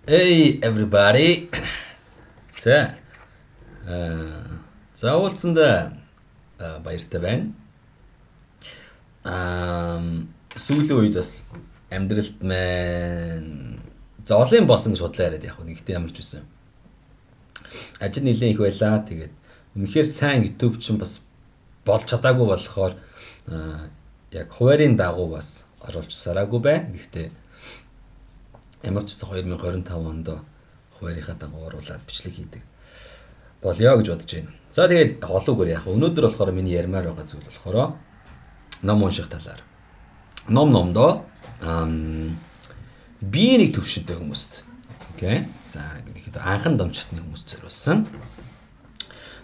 Hey everybody. За заавалцсанд баяртай байна. Сүүлийн үед бас амьдралд маань зоолын босон гэж бодлоо яриад яг нэгтэй ямар ч үсэн. Ажил нэлээд их байлаа. Тэгээд үнэхээр сайн YouTube ч бас болж чадаагүй болохоор яг хуваарийн дагуу бас оруулж сараагүй байна. Гэхдээ ямар ч гэсэн 2025 онд хуваарийнхаа дагуу оруулаад бичлэг хийдэг болёо гэж бодож байна. За тэгээд олоогүй яг өнөөдөр болохоор миний ярмаар байгаа зүйл болохоор ном унших талаар. Номдоо би нэг төвшөнтэй хүмүүст. Окей. За ерөнхийдөө анхан домчтны хүмүүст зориулсан.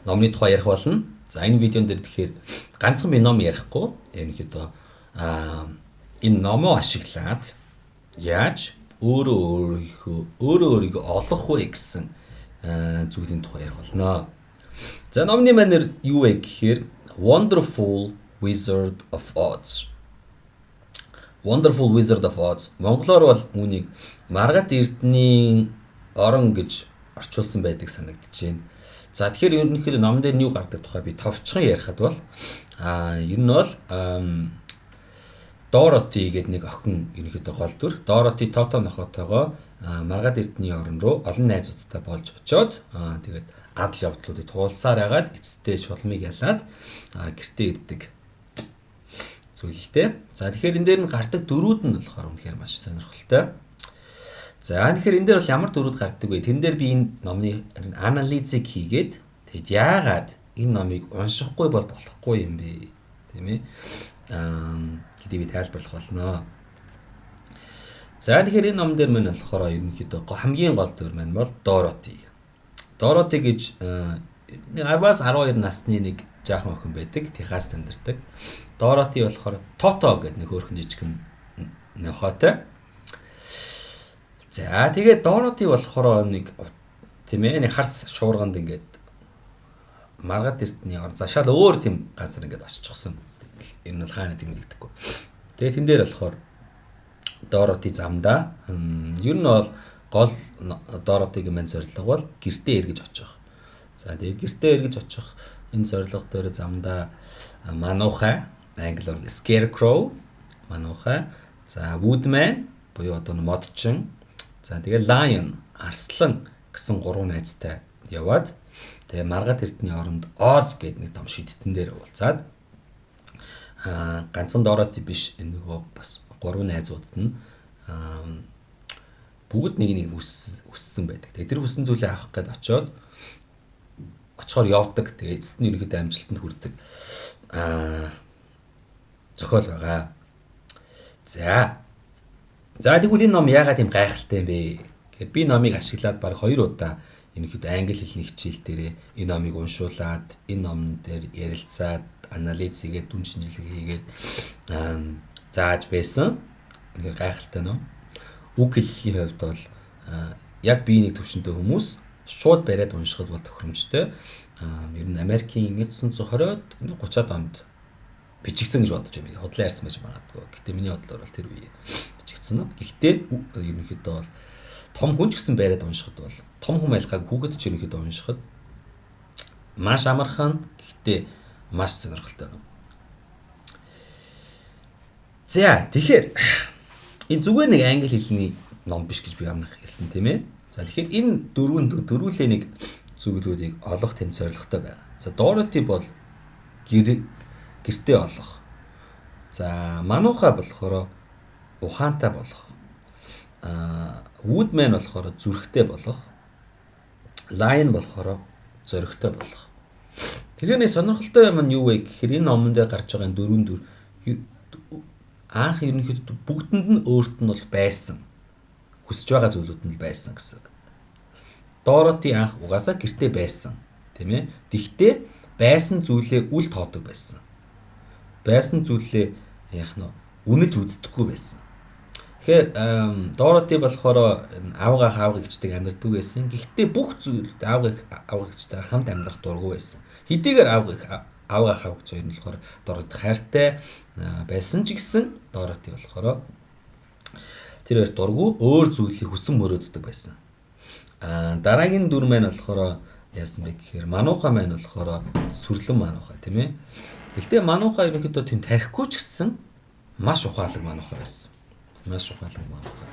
Номны тухай ярих болно. За энэ видеон дээр тэгэхээр ганцхан би ном ярихгүй. Ерөнхийдөө энэ номоо ашиглаад яаж өөрийгөө олох вэ гэсэн зүйлийн тухай ярих болно. За номны манер юу вэ гэхээр Wonderful Wizard of Oz. Wonderful Wizard of Oz. Монголоор бол үүнийг Маргад Эрдэнийн орон гэж орчуулсан байдаг санагдчихээн. За тэгэхээр ерөнхийдөө ном дээр нь юу гардаг тухай би товчхон ярихад бол ер нь бол Дороти гэдэг нэг охин ерөнхийдөө гол дүр. Дороти Тото нохотойгоо Маргад Эрдэнийн орон руу олон найзуудтай болж очиод тэгээд адал явдлуудыг туулсаар агаад эцэстээ шулмыг ялаад гэртээ ирдэг зүйлтэй. За тэгэхээр энэ дээр нь гардаг дөрүүд нь болохоор үнэхээр маш сонирхолтой. За тэгэхээр энэ дээр бол ямар дөрүүд гардаг вэ? Тэн дээр би энэ номны анализыг хийгээд тэгэд яагаад энэ номыг уншихгүй бол болохгүй юм бэ? Тийм ээ. Гэдгийг би тайлбарлах болно. За тэгэхээр энэ ном дээр мань болохоор ерөнхийдөө хамгийн гол дүр маань бол Дороти. Дороти гэж 10-аас 12 насны нэг жаахан охин байдаг. Техаст амьдардаг. Дороти болохоор Тото гэдэг нэг хөөрхөн жижигхэн нохойтой. За тэгээд Дороти болохоор нэг тийм ээ нэг харс шуурганд ингээд Маргад Эрдэнийн орон зашаал өөр тийм газар ингээд оччихсон. Энэ бол хаана тийм хэлдэггүй. Тэгээд тэн дээр болохоор Дороти замдаа ер нь бол гол Доротигийн мань зорилго бол гэртээ эргэж очих. За тэгээд гэртээ эргэж очих энэ зорилго дээр замдаа мануухай англиар scarecrow мануухай за woodman буюу одоо модчин за тэгээд lion арслан гэсэн гурван найзтай яваад тэгээд Маргад Эрдэнийн оронд Оз гэдэг нэг том шидтэн дээр уулзаад ганцхан Дороти биш энэ нөгөө бас гурван найзууд нь бүгд нэг хүссэн байдаг. Тэгээд тэр хүссэн зүйлээ авах гээд очихоор явдаг. Тэгээд эцэст нь ерөнхийдөө амжилтанд хүрдэг зохиол байгаа. За тэгвэл энэ ном яагаад тийм гайхалтай юм бэ? Тэгэхээр би номыг ашиглаад баг 2 удаа ерөнхийдөө англи хэлний хичээл дээр энэ номыг уншуулад энэ ном дээр ярилцаад анализ хийгээд дүн шинжилгээ хийгээд зааж байсан. Үнэхээр гайхалтай ном. Үг хэллэгийн хувьд бол яг бие нэг төвшөнтэй хүмүүс шууд бариад уншихад бол тохиромжтой. Ер нь Америкийн 1920-од 30-аад онд бичигдсэн гэж бодож байна. Худлаа ярьсан байж магадгүй. Гэхдээ миний бодлоор бол тэр үе бичигдсэн нь. Гэхдээ ерөнхийдөө бол том хүн ч гэсэн бариад уншихад бол том хүн байлгааг хүүхэд ч ерөнхийдөө уншихад маш амархан гэхдээ маш сонирхолтой ном. За тэгэхээр энэ зүгээр нэг англи хэлний ном биш гэж би амнах хэлсэн тийм ээ. За тэгэхээр энэ дөрвөлээ нэг зүйлүүдийг олох тэм зорилготой байна. За Дороти бол гэртээ олох. За мануухай болохоор ухаантай болох. Woodman болохоор зүрхтэй болох. Lion болохоор зоригтой болох. Тэгэхээр нэг сонирхолтой юм нь юу вэ гэхээр энэ номон дээр гарч байгаа дөрвөн дүр анх ерөнхийдөө бүгдэнд нь өөрт нь бол байсан. Хүсэж байгаа зүйлүүд нь байсан гэсэн. Дороти анх угаасаа гэртээ байсан, тийм ээ. Тэгтээ байсан зүйлээ үл тоодог байсан. Байсан зүйлээ яах нь үнэлж үздэггүй байсан. Тэгэхээр Дороти болохоор аавгаа гिचдэг амьдардаг байсан. Гэхдээ бүх зүйлд аавгаа гिचдэг хамт амьдрах дургүй байсан. Хэдийгээр аавгаа гэж хоёр нь болохоор Дороти хайртай байсан ч гэсэн Дороти болохоор тэр хоёр дургүй өөр зүйлийг хүсэн мөрөөддөг байсан. Дараагийн дүр маань болохоор яасан бэ гэхээр манууха маань болохоор сүрлэн манууха тийм ээ. Гэхдээ манууха ерөнхийдөө тийм тарихгүй ч гэсэн маш ухаалаг манууха байсан. Маш ухаалаг манууха.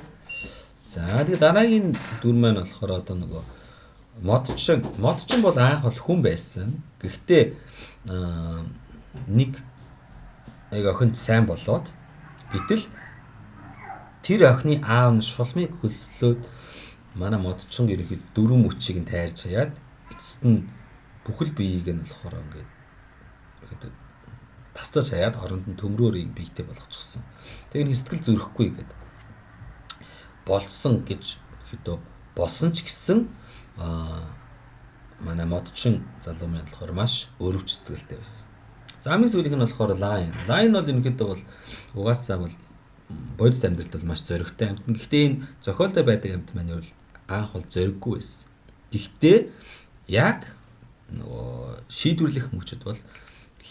За тэгээ дараагийн дүр маань болохоор одоо нөгөө модчин бол анх бол хүн байсан. Гэхдээ нэг охинд сайн болоод гэтэл тэр охины аав нь шулмыг хөлслөөд манай модчин ерөнхийд дөрөв мөчийг нь тайрч хаяад эцэст нь бүхэл биеийг нь болохоор ингээд тастаж хаяад хоронд нь төмрөөр биетэй болгочихсон. Тэгээ энэ сэтгэл зүрэхгүй гэдэг болсон гэж хэдөө болсон ч гэсэн манай модчин залуу маань болохоор маш өрөвч сэтгэлтэй байсан. За хамгийн сүүлийнх нь болохоор Lion. Lion бол ерөнхийдөө бол угаасаа бол бодит амьдралд бол маш зоригтой амьтан. Гэхдээ энэ зохиолтой байдаг амьтан маань бол анх бол зориггүй байсан. Гэхдээ яг нөгөө шийдвэрлэх мөчөд бол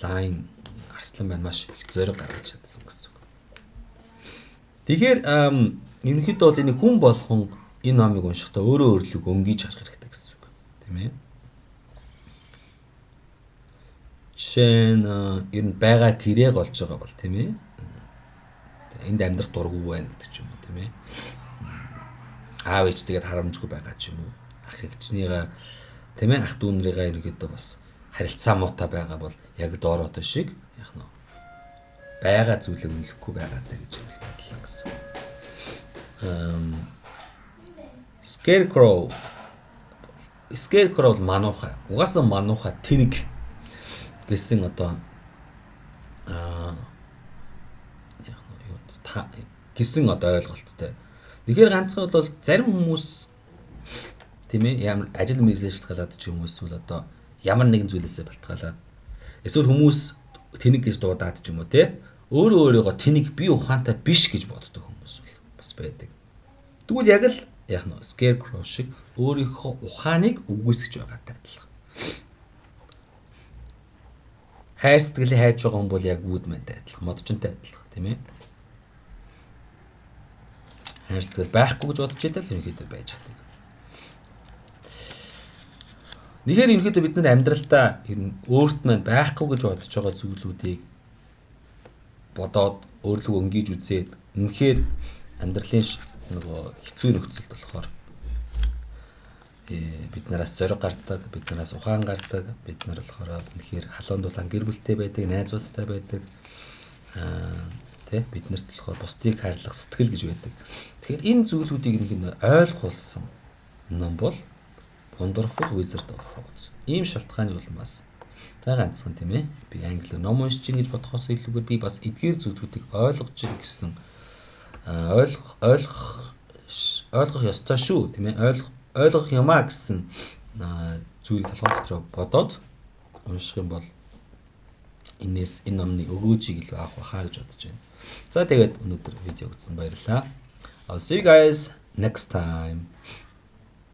Lion арслан маань маш их зориг гаргаж чадсан гэсэн үг. Тэгэхээр ерөнхийдөө бол энэ хүн болгон энэ номыг уншихдаа өөрөө өөрлөг өнгийж харах хэрэгтэй гэсэн үг. Тийм ээ. Жишээ нь ер нь байгаа гэрээг олж байгаа бол тийм ээ. Энд амьдрах дурггүй байна гэдэг ч юм уу тийм ээ. Аав ээжтэйгээ харамжгүй байгаа ч юм уу. Ах эгчнийгаа тийм ээ ах дүүнрийгээ ерөнхийдөө бас харилцаа муутай байгаа бол яг доороо шиг яг нөө байгаа зүйлийг үнэлэхгүй байгаатай гэж хэлэх тадлаа гэсэн. Scarecrow бол манууха. Угаасаа манууха тэнэг гэсэн одоо гэсэн одоо ойлголттой. Тэгэхээр ганцхан бол зарим хүмүүс тийм ээ ямар ажил мэдлээ шалтгаалаад ч юм уу эсвэл одоо ямар нэгэн зүйлээсээ балтгаалаад эсвэл хүмүүс тэнэг гэж дуудаад ч юм уу те өөрийгөө тэнэг би ухаантай биш гэж боддог хүмүүс бас байдаг. Тэгвэл яг л яг нь Scarecrow шиг өөрийнхөө ухааныг үгүйсгэж байгаатай адилхан. Хайр сэтгэлээ хайж байгаа хүн бол яг Woodman-тай адилхан, модчинтай адилхан тийм ээ. Хайр сэтгэл байхгүй гэж бодож идэл ерөнхийдөө байж чаддаг. Тэгэхээр ерөнхийдөө бид нар амьдралдаа ер нь өөрт маань байхгүй гэж бодож байгаа зүйлүүдийг бодоод өөрлөг өнгийж үзээд үнэхээр амьдралын нөгөө хэцүү нөхцөлд болохоор бид нараас зориг гардаг, бид нараас ухаан гардаг, бид нар болохоор үнэхээр халуун дулаан гэр бүлтэй байдаг, найз уулзтай байдаг. Тэ биднэрт болохоор бусдыг хайрлах сэтгэл гэж байдаг. Тэгэхээр энэ зүйлүүдийг нэг ойлгуулсан ном бол Wonderful Wizard of Oz. Ийм шалтгааны улмаас та ганцхан тийм ээ би англиар ном уншиж гин гэж бодохоос илүүгээр би бас эдгээр зүйлүүдийг ойлгож гин гэсэн ойлгох ёстой шүү тийм ээ ойлгох юмаа гэсэн зүйл толгой дотор бодоод унших юм бол энэс энэ номны өгөөжийг илүү авах байхаа гэж бодож байна. За тэгээд өнөөдөр видео үзсэн баярлалаа. I'll see you guys next time.